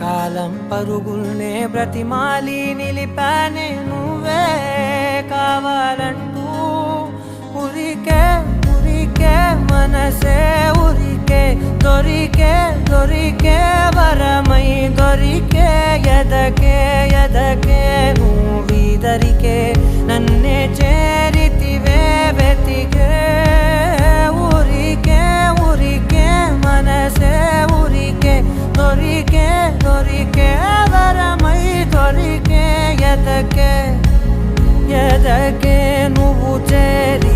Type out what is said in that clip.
కాలం పరుగుల్నే బ్రతిమాలి నిలిపానే నువ్వే కావాలంటూ ఉరికే ఉరికే మనసే ఉరికే దొరికే దొరికే వరమై దొరికే ఎదకే ఎదకే నువ్వీదరికే నన్నే చేరితివే వెతికే ఊరికే ఊరికే మనసే ఊరికే దొరికే దొరికే వరమై దొరికే ఎదకే ఎదకే నువ్వు చేరి